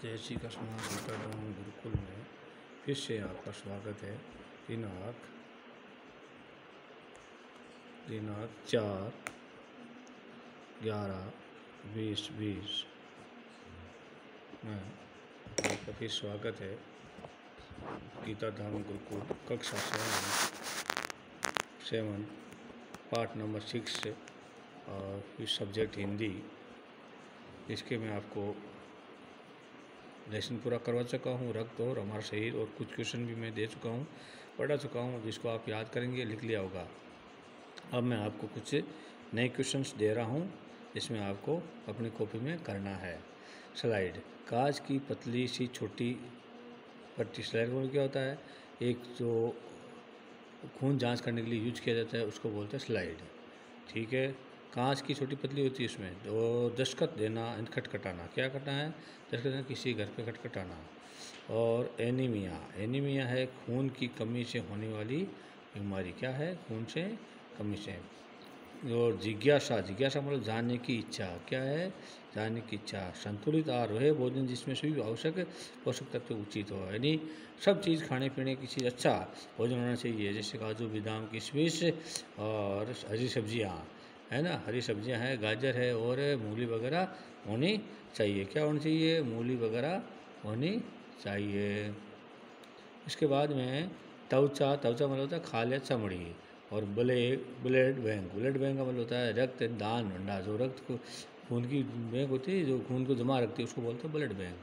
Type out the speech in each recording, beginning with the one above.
जय श्री कृष्ण। गीता धाम गुरुकुल में फिर से आपका स्वागत है। दिनांक 4/11/2020 में आपका फिर स्वागत है। गीता धाम गुरुकुल कक्षा 7 पार्ट नंबर 6 और इस सब्जेक्ट हिंदी, इसके मैं आपको लेसन पूरा करवा चुका हूँ। रक्त और हमारा शरीर और कुछ क्वेश्चन भी मैं दे चुका हूँ, पढ़ा चुका हूँ, जिसको आप याद करेंगे, लिख लिया होगा। अब मैं आपको कुछ नए क्वेश्चंस दे रहा हूँ, इसमें आपको अपनी कॉपी में करना है। स्लाइड, कांच की पतली सी छोटी पट्टी। स्लाइड को क्या होता है? एक जो खून जांच करने के लिए यूज किया जाता है, उसको बोलते हैं स्लाइड। ठीक है, कांच की छोटी पतली होती है, उसमें तो दस्तखत देना, खटखटाना। क्या करना है? दस्तखत देना, किसी घर पे खटखटाना। और एनीमिया, एनीमिया है खून की कमी से होने वाली बीमारी। क्या है? खून से कमी से। और जिज्ञासा, जिज्ञासा मतलब जानने की इच्छा। क्या है? जानने की इच्छा। संतुलित आहार वह भोजन जिसमें सभी आवश्यक पोषक तत्व उचित हो, यानी सब चीज़, खाने पीने की चीज़ अच्छा भोजन होना चाहिए, जैसे काजू बादाम किशमिश और हरी सब्जियाँ, है ना। हरी सब्जियाँ हैं, गाजर है और मूली वगैरह होनी चाहिए। क्या होनी चाहिए? मूली वगैरह होनी चाहिए। इसके बाद में त्वचा, त्वचा मतलब होता है खाल या चमड़ी। और ब्लड बैंक, ब्लड बैंक का मतलब होता है रक्त दान भंडार। जो रक्त को, खून की बैंक होती है जो खून को जमा रखती है, उसको बोलते हैं ब्लड बैंक।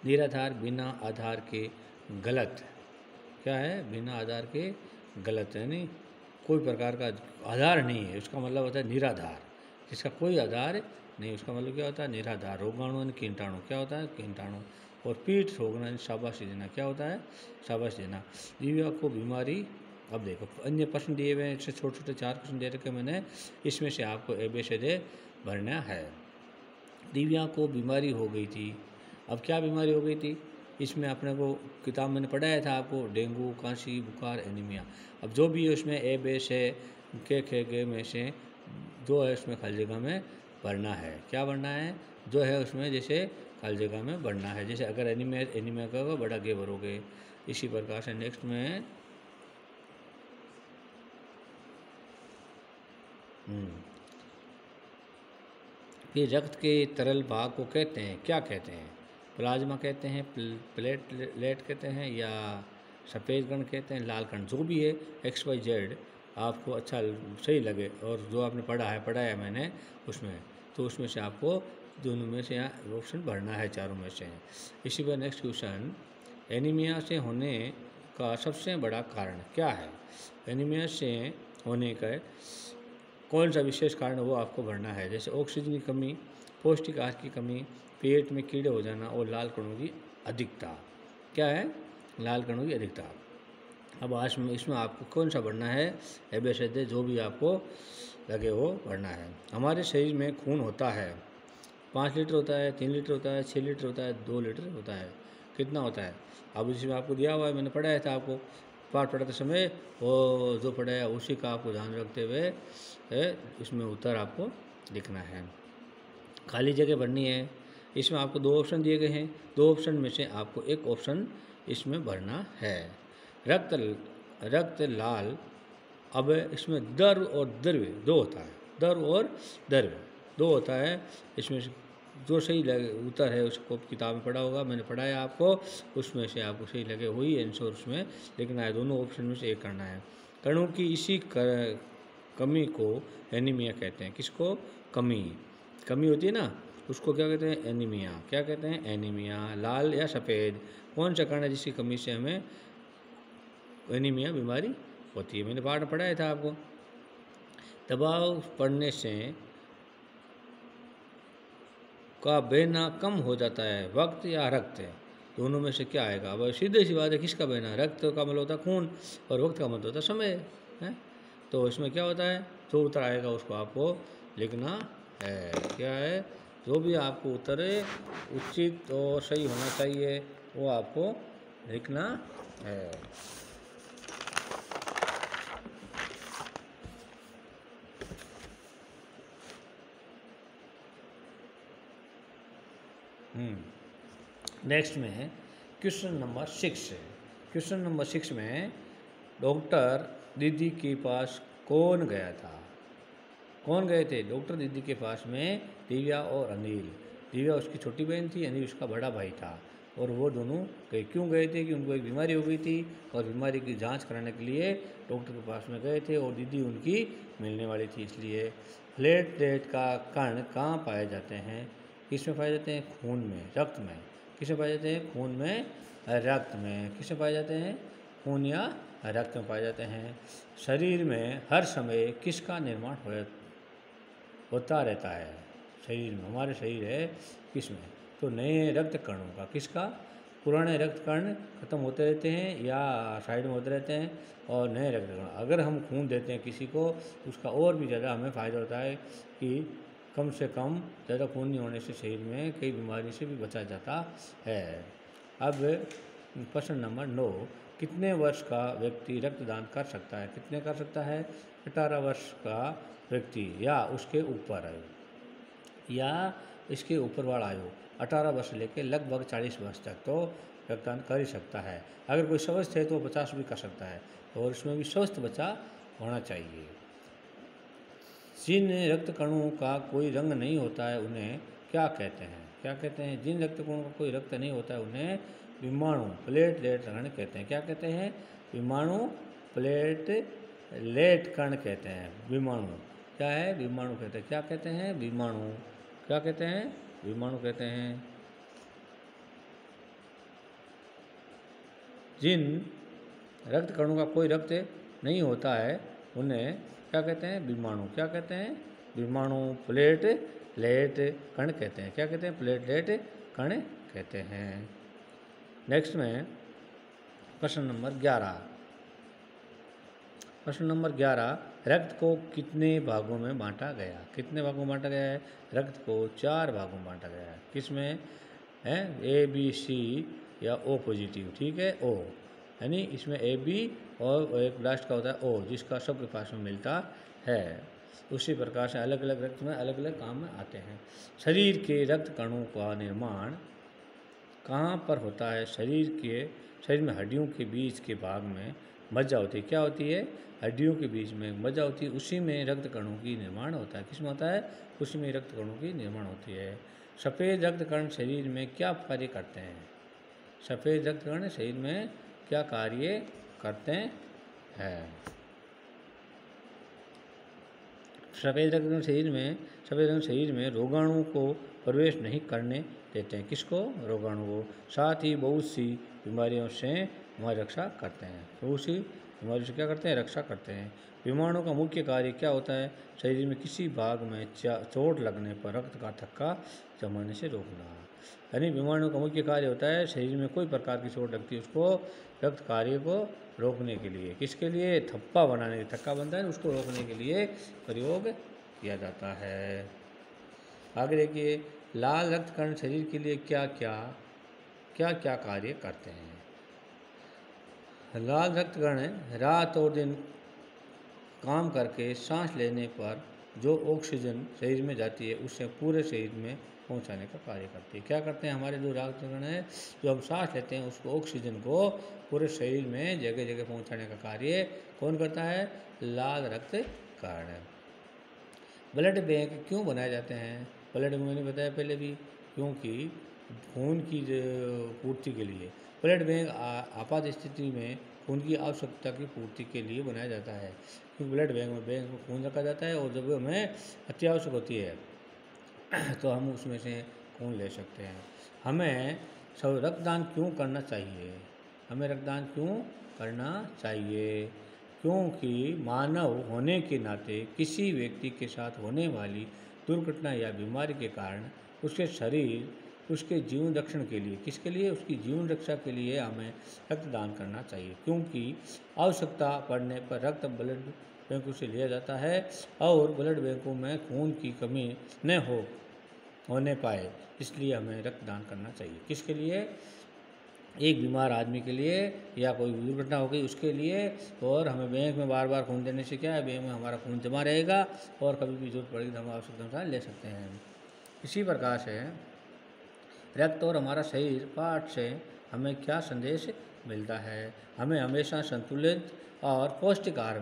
निराधार, बिना आधार के गलत। क्या है? बिना आधार के गलत, यानी कोई प्रकार का आधार नहीं है, उसका मतलब होता है निराधार। जिसका कोई आधार नहीं, उसका मतलब क्या होता है? निराधार। रोगाणु यानी कीटाणु। क्या होता है? कीटाणु। और पीठ ठोकना यानी शाबाशी देना। क्या होता है? शाबाशी देना। दिव्या को बीमारी, अब देखो अन्य प्रश्न दिए हुए हैं, इससे छोटे छोटे 4 प्रश्न दे रखे मैंने, इसमें से आपको ABCD भरना है। दिव्या को बीमारी हो गई थी। अब क्या बीमारी हो गई थी? इसमें अपने को किताब मैंने पढ़ाया था आपको, डेंगू, खांसी, बुखार, एनीमिया। अब जो भी है उसमें के में से जो है उसमें खाली जगह में भरना है। क्या भरना है? जो है उसमें जैसे खाली जगह में भरना है। जैसे अगर एनीमिया, एनीमिया का होगा बड़ा गे भरोगे। इसी प्रकार से नेक्स्ट में ये रक्त के तरल भाग को कहते हैं, क्या कहते हैं? प्लाज्मा कहते हैं, प्लेटलेट कहते हैं, या सफ़ेद कण कहते हैं, लाल कण। जो भी है XYZ आपको अच्छा सही लगे और जो आपने पढ़ाया मैंने उसमें, तो उसमें से आपको दोनों में से ऑप्शन भरना है, चारों में से। इसी पर नेक्स्ट क्वेश्चन, एनीमिया से होने का सबसे बड़ा कारण क्या है? एनीमिया से होने का कौन सा विशेष कारण वो आपको भरना है। जैसे ऑक्सीजन की कमी, पौष्टिक आहार की कमी, पेट में कीड़े हो जाना और लाल कणों की अधिकता। क्या है? लाल कणों की अधिकता। अब आज में इसमें आपको कौन सा भरना है? ABCD जो भी आपको लगे वो भरना है। हमारे शरीर में खून होता है 5 लीटर होता है, 3 लीटर होता है, 6 लीटर होता है, 2 लीटर होता है। कितना होता है? अब इसमें आपको दिया हुआ है, मैंने पढ़ाया था आपको पाठ पढ़ाते समय, वो जो पढ़ाया उसी का आपको ध्यान रखते हुए इसमें उत्तर आपको लिखना है। खाली जगह भरनी है। इसमें आपको 2 ऑप्शन दिए गए हैं, 2 ऑप्शन में से आपको एक ऑप्शन इसमें भरना है। रक्त लाल। अब इसमें द्रव और द्रव्य 2 होता है, द्रव और द्रव्य 2 होता है। इसमें से जो सही उत्तर है उसको किताब में पढ़ा होगा, मैंने पढ़ाया आपको, उसमें से आपको सही लगे वही आंसर उसमें लिखना है। दोनों ऑप्शन में से एक करना है। कणों की इसी कमी को एनीमिया कहते हैं। किसको? कमी होती है ना, उसको क्या कहते हैं? एनीमिया। क्या कहते हैं? एनीमिया। लाल या सफ़ेद, कौन सा कण है जिसकी कमी से हमें एनीमिया बीमारी होती है? मैंने पाठ पढ़ाया था आपको। दबाव पड़ने से का बहना कम हो जाता है, वक्त या रक्त? दोनों में से क्या आएगा? अब सीधे सी बात है, किसका बहना? रक्त का मतलब होता है खून और वक्त का मतलब होता है समय, है। तो इसमें क्या होता है? जो उत्तर आएगा उसको आपको लिखना है। क्या है? जो भी आपको उत्तर उचित और सही होना चाहिए वो आपको लिखना है। नेक्स्ट में है क्वेश्चन नंबर 6। क्वेश्चन नंबर 6 में डॉक्टर दीदी के पास कौन गया था? कौन गए थे डॉक्टर दीदी के पास में? दिव्या और अनिल। दिव्या उसकी छोटी बहन थी, अनिल उसका बड़ा भाई था, और वो दोनों गए। क्यों गए थे? कि उनको एक बीमारी हो गई थी और बीमारी की जांच कराने के लिए डॉक्टर के पास में गए थे, और दीदी उनकी मिलने वाली थी। इसलिए प्लेटलेट का कण कहाँ पाए जाते हैं? किसमें पाए जाते हैं? खून में, रक्त में। किसमें पाए जाते हैं? खून में, रक्त में। किसमें पाए जाते हैं? खून या रक्त में पाए जाते हैं। शरीर में हर समय किसका निर्माण होता रहता है? शरीर में, हमारे शरीर है किसमें? तो नए रक्त कणों का। किसका? पुराने रक्त कण खत्म होते रहते हैं या साइड में होते रहते हैं, और नए रक्त कण। अगर हम खून देते हैं किसी को, उसका और भी ज़्यादा हमें फ़ायदा होता है कि कम से कम ज़्यादा खून नहीं होने से शरीर में कई बीमारी से भी बचा जाता है। अब प्रश्न नंबर 9, कितने वर्ष का व्यक्ति रक्तदान कर सकता है? कितने कर सकता है? 18 वर्ष का व्यक्ति या उसके ऊपर आयु, या इसके ऊपर वाला आयु, 18 वर्ष से लेकर लगभग 40 वर्ष तक तो रक्तदान कर ही सकता है। अगर कोई स्वस्थ है तो 50 भी कर सकता है, और इसमें भी स्वस्थ बच्चा होना चाहिए। जिन रक्त कणों का कोई रंग नहीं होता है उन्हें क्या कहते हैं? क्या कहते हैं? जिन रक्त कणों का कोई रक्त नहीं होता है उन्हें विमाणु, प्लेटलेट कण कहते हैं। क्या कहते हैं? विमाणु, प्लेटलेट कण कहते हैं। विमाणु क्या है? विमाणु कहते हैं। क्या कहते हैं? विमाणु। क्या कहते हैं? विमाणु कहते हैं। जिन रक्त कणों का कोई रक्त नहीं होता है उन्हें क्या कहते हैं? विमाणु। क्या कहते हैं? विमाणु, प्लेटलेट कण कहते हैं। क्या कहते हैं? प्लेटलेट कण कहते हैं। नेक्स्ट में प्रश्न नंबर 11। प्रश्न नंबर 11, रक्त को कितने भागों में बांटा गया? कितने भागों में बांटा गया है? रक्त को 4 भागों में बांटा गया है। किसमें है? ए, बी, सी या ओ पॉजिटिव। ठीक है, ओ, यानी इसमें ए, बी और एक लास्ट का होता है ओ, जिसका सबके पास में मिलता है। उसी प्रकार से अलग अलग रक्त में अलग अलग काम में आते हैं। शरीर के रक्त कणों का निर्माण कहाँ पर होता है? शरीर में हड्डियों के बीच के भाग में मज्जा होती है। क्या होती है? हड्डियों के बीच में मज्जा होती है, उसी में रक्त कणों की निर्माण होता है। किसमें होता है? उसी में रक्त कणों की निर्माण होती है। सफ़ेद रक्त कण शरीर में क्या कार्य करते हैं? सफ़ेद रक्त कण शरीर में क्या कार्य करते हैं? सफ़ेद रक्त कण शरीर में रोगाणु को प्रवेश नहीं करने देते हैं। किसको? रोगाणु को। साथ ही बहुत सी बीमारियों से हमारी रक्षा करते हैं। बहुत सी बीमारियों से क्या करते हैं? रक्षा करते हैं। विमाणु का मुख्य कार्य क्या होता है? शरीर में किसी भाग में चोट लगने पर रक्त का थक्का जमाने से रोकना। यानी विमाणु का मुख्य कार्य होता है, शरीर में कोई प्रकार की चोट लगती है उसको रक्त कार्य को रोकने के लिए। किसके लिए? थप्पा बनाने, थक्का बनता है उसको रोकने के लिए प्रयोग किया जाता है। आगे देखिए, लाल रक्त कण शरीर के लिए क्या क्या कार्य करते हैं? लाल रक्त कण रात और दिन काम करके सांस लेने पर जो ऑक्सीजन शरीर में जाती है उससे पूरे शरीर में पहुंचाने का कार्य करती है। क्या करते हैं? हमारे जो रक्त कण है, जो हम सांस लेते हैं, उसको ऑक्सीजन को पूरे शरीर में जगह जगह पहुंचाने का कार्य कौन करता है? लाल रक्त कण। ब्लड बैंक क्यों बनाए जाते हैं? ब्लड बैंक मैंने बताया पहले भी, क्योंकि खून की पूर्ति के लिए। ब्लड बैंक आपात स्थिति में खून की आवश्यकता की पूर्ति के लिए बनाया जाता है। क्योंकि ब्लड बैंक में खून रखा जाता है, और जब हमें अत्यावश्यक होती है तो हम उसमें से खून ले सकते हैं। हमें सब रक्तदान क्यों करना चाहिए? हमें रक्तदान क्यों करना चाहिए? क्योंकि मानव होने के नाते किसी व्यक्ति के साथ होने वाली दुर्घटना या बीमारी के कारण उसके शरीर, उसके जीवन रक्षण के लिए, किसके लिए? उसकी जीवन रक्षा के लिए हमें रक्तदान करना चाहिए। क्योंकि आवश्यकता पड़ने पर रक्त ब्लड बैंकों से लिया जाता है, और ब्लड बैंकों में खून की कमी न होने पाए, इसलिए हमें रक्तदान करना चाहिए। किसके लिए? एक बीमार आदमी के लिए, या कोई दुर्घटना हो गई उसके लिए। और हमें बैंक में बार बार खून देने से क्या है? बैंक में हमारा खून जमा रहेगा, और कभी भी जरूरत पड़ेगी तो हम आवश्यकता अनुसार ले सकते हैं। इसी प्रकार से रक्त और हमारा शरीर पाठ से हमें क्या संदेश मिलता है? हमें हमेशा संतुलित और पौष्टिक आहार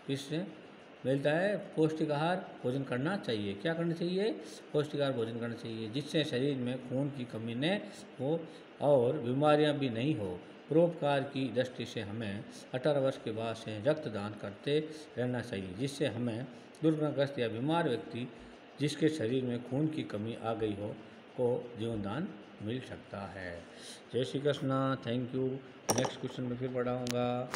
किससे मिलता है? पौष्टिक आहार भोजन करना चाहिए। क्या करना चाहिए? पौष्टिक आहार भोजन करना चाहिए, जिससे शरीर में खून की कमी न हो और बीमारियां भी नहीं हो। परोपकार की दृष्टि से हमें 18 वर्ष के बाद से रक्तदान करते रहना चाहिए, जिससे हमें दुर्घटनाग्रस्त या बीमार व्यक्ति जिसके शरीर में खून की कमी आ गई हो को जीवन दान मिल सकता है। जय Shri Krishna. Thank you. Next question में फिर पढ़ाऊँगा।